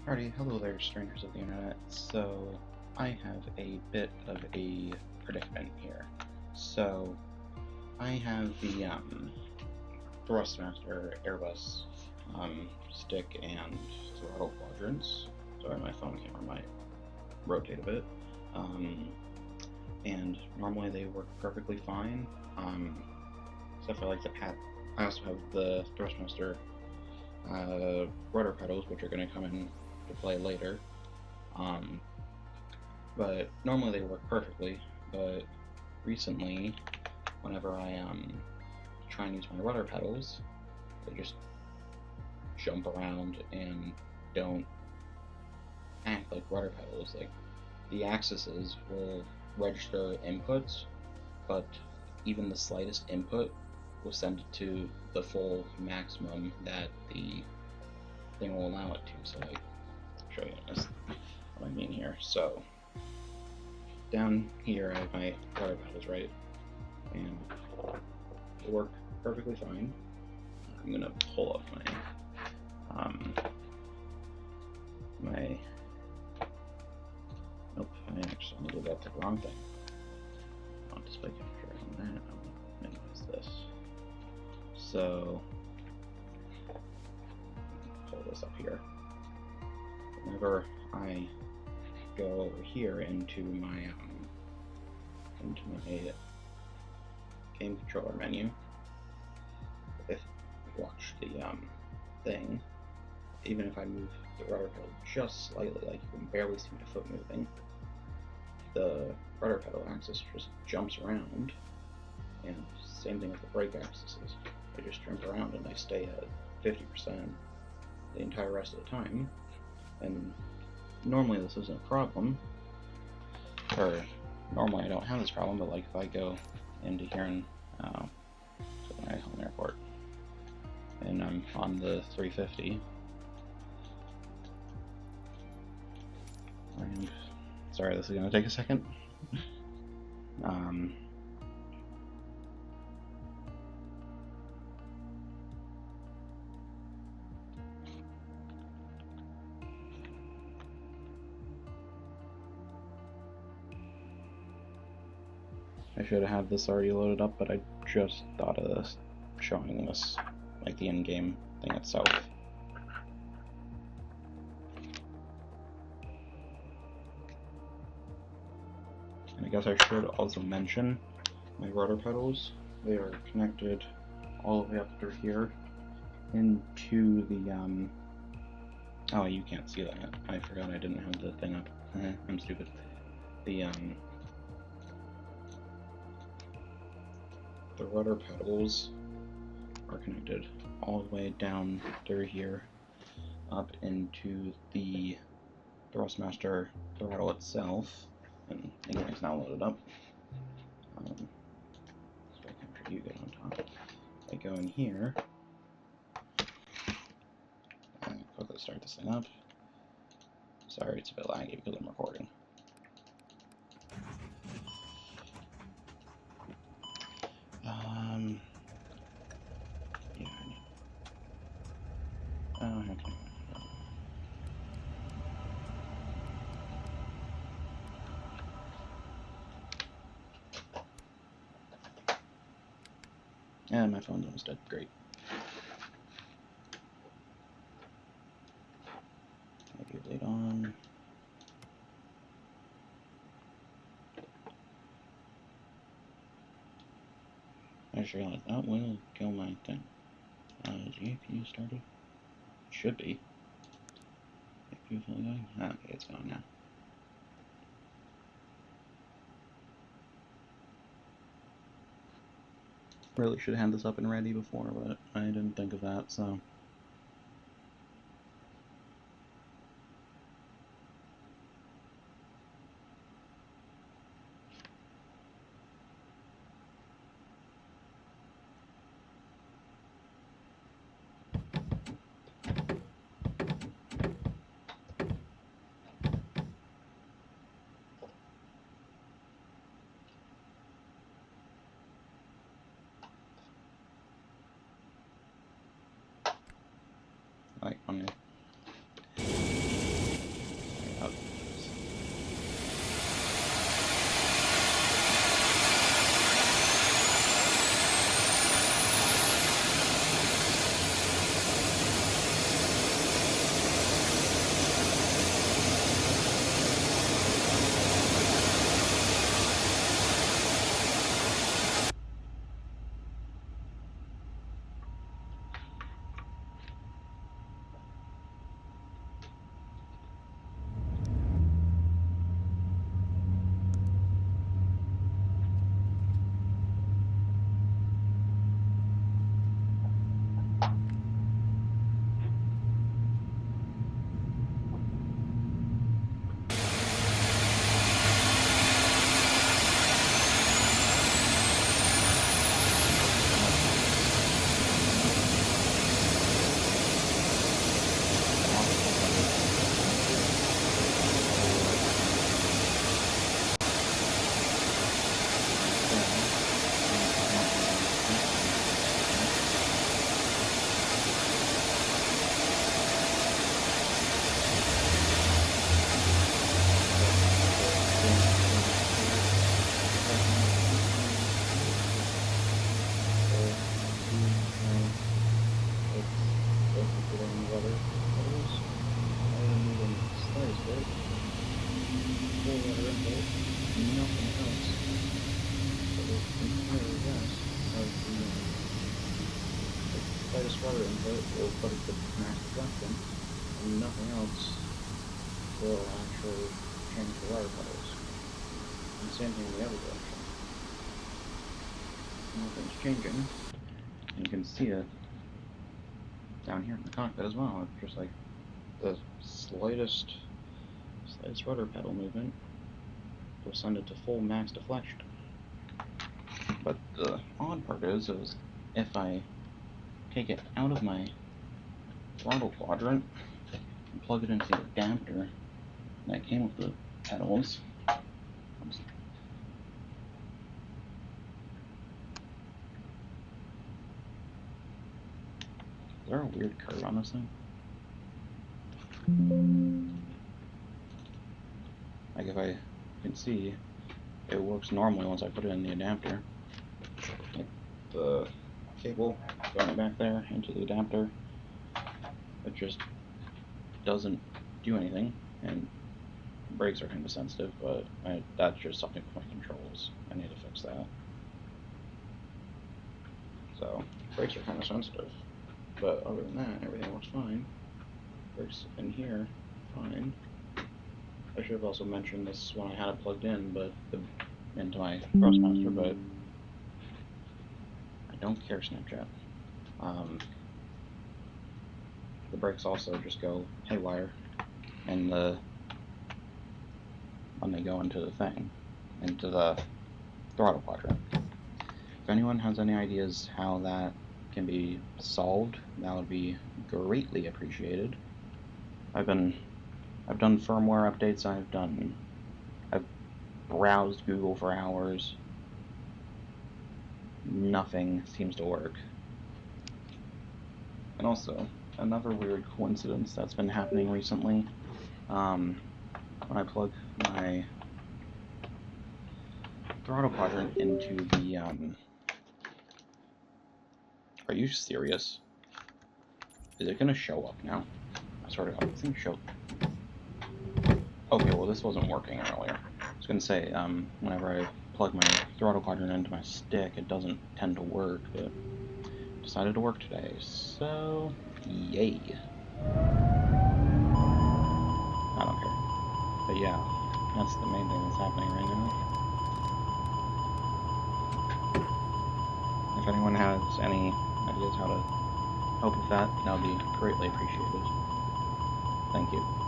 Alrighty, hello there, strangers of the internet. So, I have a bit of a predicament here. So, I have the Thrustmaster Airbus stick and throttle quadrants. Sorry, my phone camera might rotate a bit. And normally they work perfectly fine, except for like the pad. I also have the Thrustmaster rudder pedals, which are going to come in to play later. But normally they work perfectly, but recently, whenever I try and use my rudder pedals, they just jump around and don't act like rudder pedals. Like, the axes will register inputs, but even the slightest input will send it to the full maximum that the thing will allow it to. So, like, I'll show you what I mean here. So, down here I have my rudder pedals, right? And they work perfectly fine. I'm gonna pull up my nope, I actually did that to the wrong thing. On display capture on that, I'll minimize this. So pull this up here. Whenever I go over here into my game controller menu, if you watch the thing, even if I move the rudder pedal just slightly, like you can barely see my foot moving, the rudder pedal axis just jumps around, and same thing with the brake axes. They just jump around and they stay at 50% the entire rest of the time. And normally this isn't a problem, or normally I don't have this problem, but like if I go into here and my home airport, and I'm on the 350, and sorry, this is going to take a second. I should have had this already loaded up, but I just thought of this, showing this, like the in-game thing itself. And I guess I should also mention my rudder pedals. They are connected all the way up through here into the oh, you can't see that. I forgot I didn't have the thing up. I'm stupid. The rudder pedals are connected all the way down through here up into the Thrustmaster throttle itself, and it's now loaded up. So I can try you get on top. I go in here and quickly start this thing up. Sorry, it's a bit laggy because I'm recording. Yeah, I need. Oh, heck no. And my phone's almost dead. Great. Maybe lead on. I just realized that will kill my thing. GPU started? Should be. GPU fully going? Okay, it's gone now. Really should have had this up and ready before, but I didn't think of that, so. water input, nothing else. So there's entire rest of the slightest water input will put it to max deflection, and nothing else will actually change the water pedals. And same thing in the other direction. Nothing's changing. And you can see it down here in the cockpit as well. It's just like the slightest rudder pedal movement will send it to full max deflection. But the odd part is if I take it out of my throttle quadrant and plug it into the adapter that came with the pedals, is there a weird curve on this thing? Like if I can see, it works normally once I put it in the adapter. Like the cable going back there into the adapter, it just doesn't do anything, and brakes are kind of sensitive, but that's just something with my controls. I need to fix that. So brakes are kind of sensitive, but other than that, everything works fine. Brakes in here, fine. I should have also mentioned this when I had it plugged in, but into my Thrustmaster, but I don't care, Snapchat. The brakes also just go haywire, and when they go into the thing, into the throttle quadrant. If anyone has any ideas how that can be solved, that would be greatly appreciated. I've done firmware updates. I've browsed Google for hours. Nothing seems to work. And also, another weird coincidence that's been happening recently, when I plug my throttle quadrant into the, are you serious? Is it gonna show up now? I sort of, this thing showed. Okay, well this wasn't working earlier. I was gonna say, whenever I plug my throttle quadrant into my stick, it doesn't tend to work, but decided to work today, so yay. I don't care. But yeah, that's the main thing that's happening right now. If anyone has any ideas how to help with that, that would be greatly appreciated. Thank you.